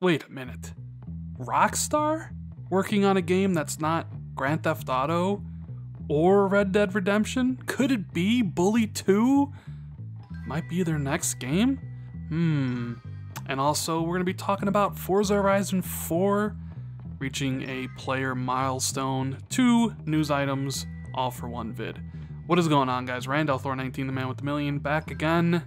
Wait a minute. Rockstar? Working on a game that's not Grand Theft Auto or Red Dead Redemption? Could it be Bully 2? Might be their next game? And also, we're going to be talking about Forza Horizon 4 reaching a player milestone, 2 news items, all for one vid. What is going on, guys? Randall Thor 19, the man with the million, back again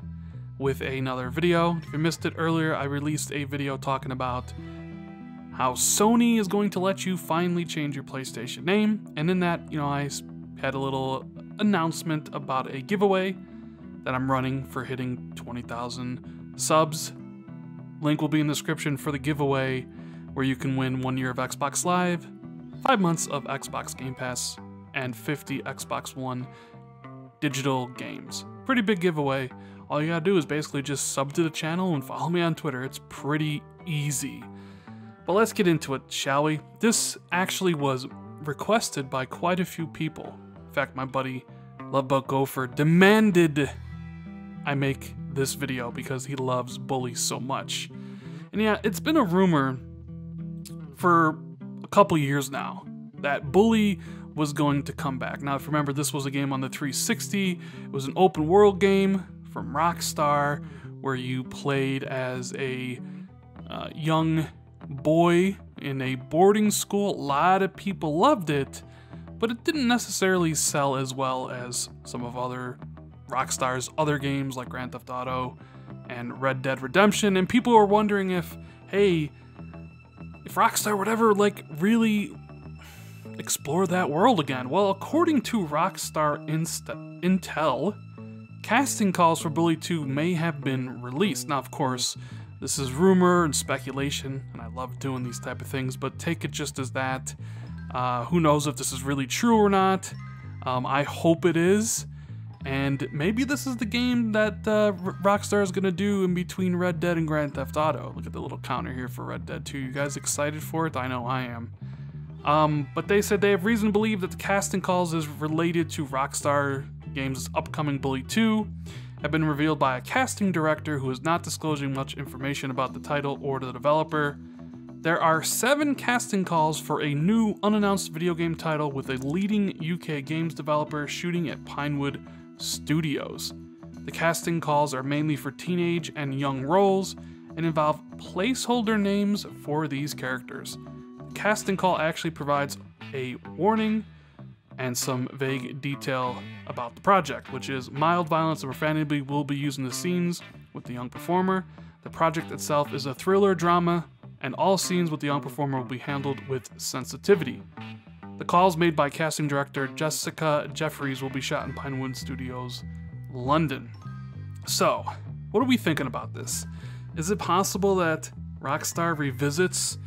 with another video. If you missed it earlier, I released a video talking about how Sony is going to let you finally change your PlayStation name, and in that, I had a little announcement about a giveaway that I'm running for hitting 20,000 subs. Link will be in the description for the giveaway, where you can win 1 year of Xbox Live, 5 months of Xbox Game Pass, and 50 Xbox One digital games. Pretty big giveaway. All you gotta do is basically just sub to the channel and follow me on Twitter. It's pretty easy. But let's get into it, shall we? This actually was requested by quite a few people. In fact, my buddy Lovebug Gopher demanded I make this video because he loves Bully so much. And yeah, it's been a rumor for a couple years now that Bully was going to come back. Now, if you remember, this was a game on the 360. It was an open world game from Rockstar where you played as a young boy in a boarding school. A lot of people loved it, but it didn't necessarily sell as well as some of other Rockstar's other games like Grand Theft Auto and Red Dead Redemption. And people were wondering if, hey, if Rockstar would ever really explore that world again. Well, according to Rockstar Intel, casting calls for Bully 2 may have been released. Now, of course, this is rumor and speculation, and I love doing these type of things, but take it just as that. Who knows if this is really true or not. I hope it is. And maybe this is the game that Rockstar is going to do in between Red Dead and Grand Theft Auto. Look at the little counter here for Red Dead 2. You guys excited for it? I know I am. But they said they have reason to believe that the casting calls is related to Rockstar Games' upcoming Bully 2 have been revealed by a casting director who is not disclosing much information about the title or the developer. There are 7 casting calls for a new unannounced video game title with a leading UK games developer shooting at Pinewood Studios. The casting calls are mainly for teenage and young roles and involve placeholder names for these characters. The casting call actually provides a warning and some vague detail about the project, which is mild violence and profanity will be used in the scenes with the young performer. The project itself is a thriller drama, and all scenes with the young performer will be handled with sensitivity. The calls made by casting director Jessica Jeffries will be shot in Pinewood Studios, London. So, what are we thinking about this? Is it possible that Rockstar revisits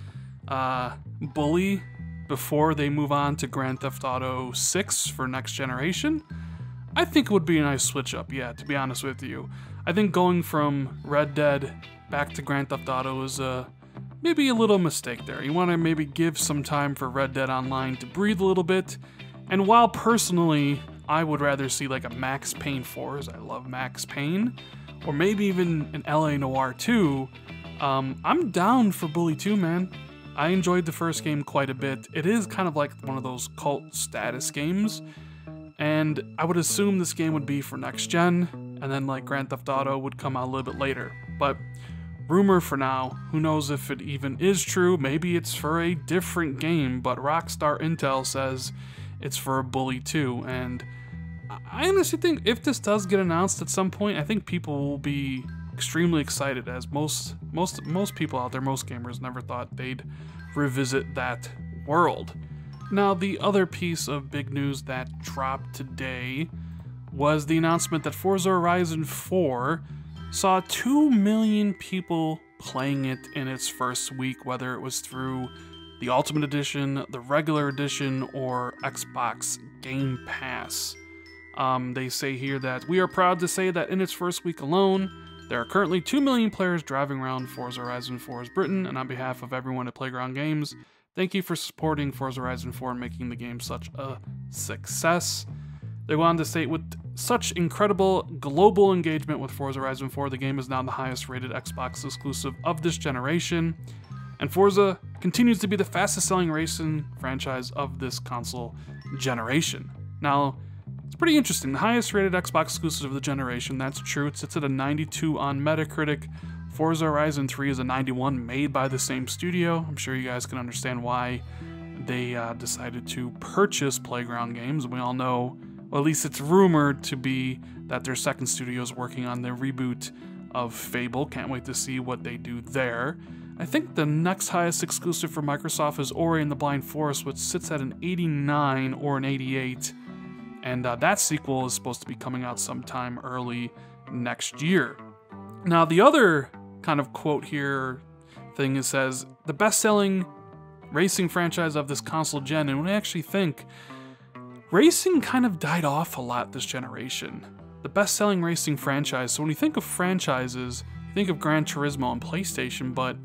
Bully before they move on to Grand Theft Auto 6 for next generation? I think it would be a nice switch up, yeah, to be honest with you. I think going from Red Dead back to Grand Theft Auto is maybe a little mistake there. You want to maybe give some time for Red Dead Online to breathe a little bit. And while personally, I would rather see like a Max Payne 4, as I love Max Payne, or maybe even an LA Noire 2, I'm down for Bully 2, man. I enjoyed the first game quite a bit. It is kind of like one of those cult status games, and I would assume this game would be for next gen, and then like Grand Theft Auto would come out a little bit later. But rumor for now, who knows if it even is true. Maybe it's for a different game, but Rockstar Intel says it's for a Bully 2, and I honestly think if this does get announced at some point, I think people will be extremely excited, as most people out there, most gamers, never thought they'd revisit that world. Now, the other piece of big news that dropped today was the announcement that Forza Horizon 4 saw 2 million people playing it in its first week, whether it was through the Ultimate Edition, the regular edition, or Xbox Game Pass. They say here that we are proud to say that in its first week alone, there are currently 2 million players driving around Forza Horizon 4's Britain, and on behalf of everyone at Playground Games, thank you for supporting Forza Horizon 4 and making the game such a success. They go on to state, with such incredible global engagement with Forza Horizon 4, the game is now the highest rated Xbox exclusive of this generation. And Forza continues to be the fastest selling racing franchise of this console generation. Now, it's pretty interesting. The highest rated Xbox exclusive of the generation, that's true. It sits at a 92 on Metacritic. Forza Horizon 3 is a 91, made by the same studio. I'm sure you guys can understand why they decided to purchase Playground Games. We all know, well, at least it's rumored to be, that their second studio is working on the reboot of Fable. Can't wait to see what they do there. I think the next highest exclusive for Microsoft is Ori and the Blind Forest, which sits at an 89 or an 88. And that sequel is supposed to be coming out sometime early next year. Now, the other kind of quote here thing, it says, the best-selling racing franchise of this console gen. And when I actually think, racing kind of died off a lot this generation. The best-selling racing franchise. So when you think of franchises, you think of Gran Turismo on PlayStation, but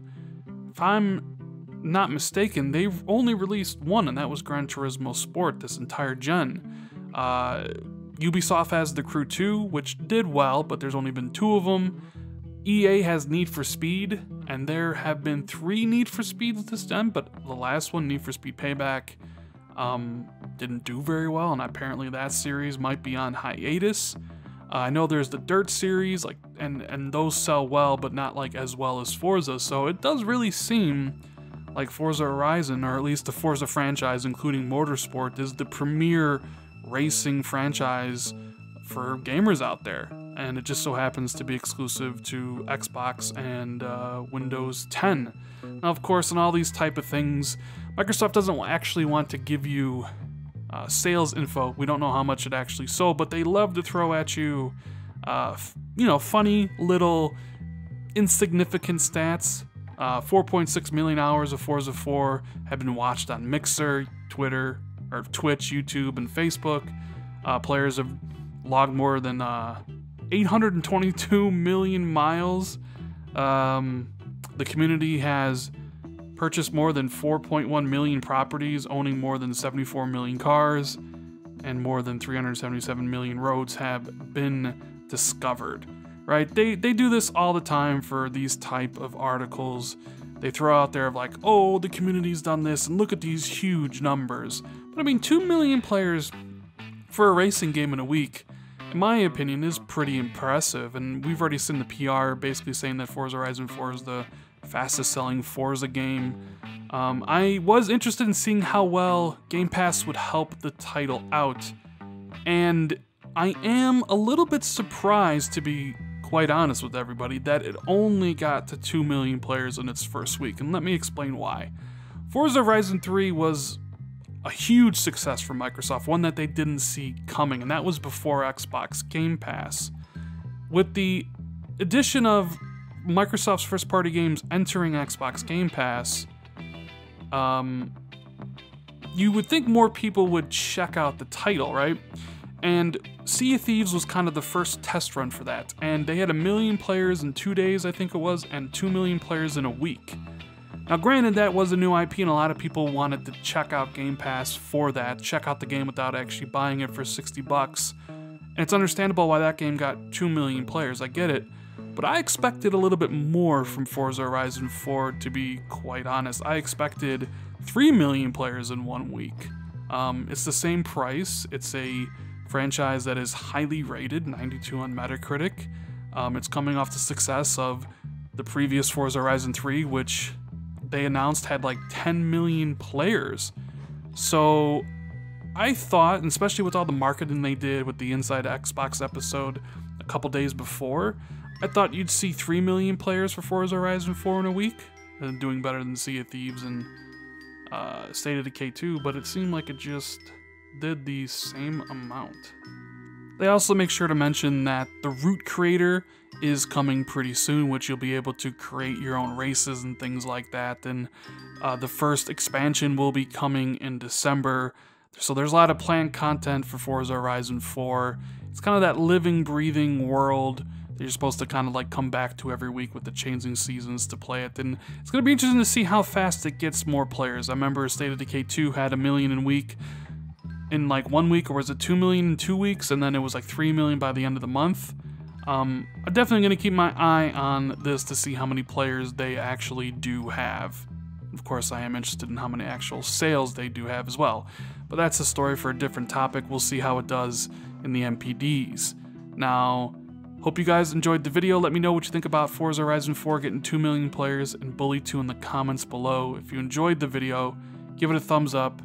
if I'm not mistaken, they've only released one, and that was Gran Turismo Sport this entire gen. Ubisoft has The Crew 2, which did well, but there's only been 2 of them. EA has Need for Speed, and there have been 3 Need for Speeds this gen, but the last one, Need for Speed Payback, didn't do very well, and apparently that series might be on hiatus. I know there's the Dirt series, like, and those sell well, but not like as well as Forza, so it does really seem like Forza Horizon, or at least the Forza franchise, including Motorsport, is the premier racing franchise for gamers out there, and it just so happens to be exclusive to Xbox and Windows 10. Now, of course, in all these type of things, Microsoft doesn't actually want to give you sales info. We don't know how much it actually sold, but they love to throw at you, funny little insignificant stats. 4.6 million hours of Forza 4 have been watched on Mixer, Twitter, or Twitch, YouTube, and Facebook. Players have logged more than 822 million miles. The community has purchased more than 4.1 million properties, owning more than 74 million cars, and more than 377 million roads have been discovered. Right? They do this all the time for these type of articles. They throw out there of like, oh, the community's done this, and look at these huge numbers. But I mean, 2 million players for a racing game in a week, in my opinion, is pretty impressive. And we've already seen the PR basically saying that Forza Horizon 4 is the fastest selling Forza game. I was interested in seeing how well Game Pass would help the title out. And I am a little bit surprised, to be quite honest with everybody, that it only got to 2 million players in its first week, and let me explain why. Forza Horizon 3 was a huge success for Microsoft, one that they didn't see coming, and that was before Xbox Game Pass. With the addition of Microsoft's first-party games entering Xbox Game Pass, you would think more people would check out the title, right? And Sea of Thieves was kind of the first test run for that, and they had 1 million players in 2 days, I think it was, and 2 million players in a week. Now granted, that was a new IP, and a lot of people wanted to check out Game Pass for that, check out the game without actually buying it for $60. And it's understandable why that game got 2 million players, I get it. But I expected a little bit more from Forza Horizon 4, to be quite honest. I expected 3 million players in 1 week. It's the same price, it's a franchise that is highly rated, 92 on Metacritic. It's coming off the success of the previous Forza Horizon 3, which they announced had like 10 million players. So I thought, and especially with all the marketing they did with the Inside Xbox episode a couple days before, I thought you'd see 3 million players for Forza Horizon 4 in a week, and doing better than Sea of Thieves and State of Decay 2, but it seemed like it just did the same amount. They also make sure to mention that the Root Creator is coming pretty soon, which you'll be able to create your own races and things like that. And the first expansion will be coming in December. So there's a lot of planned content for Forza Horizon 4. It's kind of that living, breathing world that you're supposed to kind of like come back to every week with the changing seasons to play it. And it's going to be interesting to see how fast it gets more players. I remember State of Decay 2 had 1 million in like 1 week, or was it 2 million in 2 weeks, and then it was like 3 million by the end of the month. I'm definitely going to keep my eye on this to see how many players they actually do have. Of course, I am interested in how many actual sales they do have as well. But that's a story for a different topic. We'll see how it does in the MPDs. Now, hope you guys enjoyed the video. Let me know what you think about Forza Horizon 4 getting 2 million players and Bully 2 in the comments below. If you enjoyed the video, give it a thumbs up.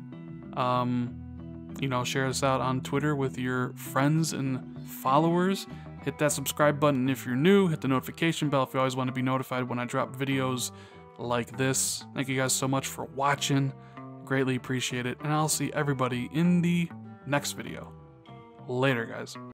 You know, share this out on Twitter with your friends and followers. Hit that subscribe button if you're new. Hit the notification bell if you always want to be notified when I drop videos like this. Thank you guys so much for watching. Greatly appreciate it. And I'll see everybody in the next video. Later, guys.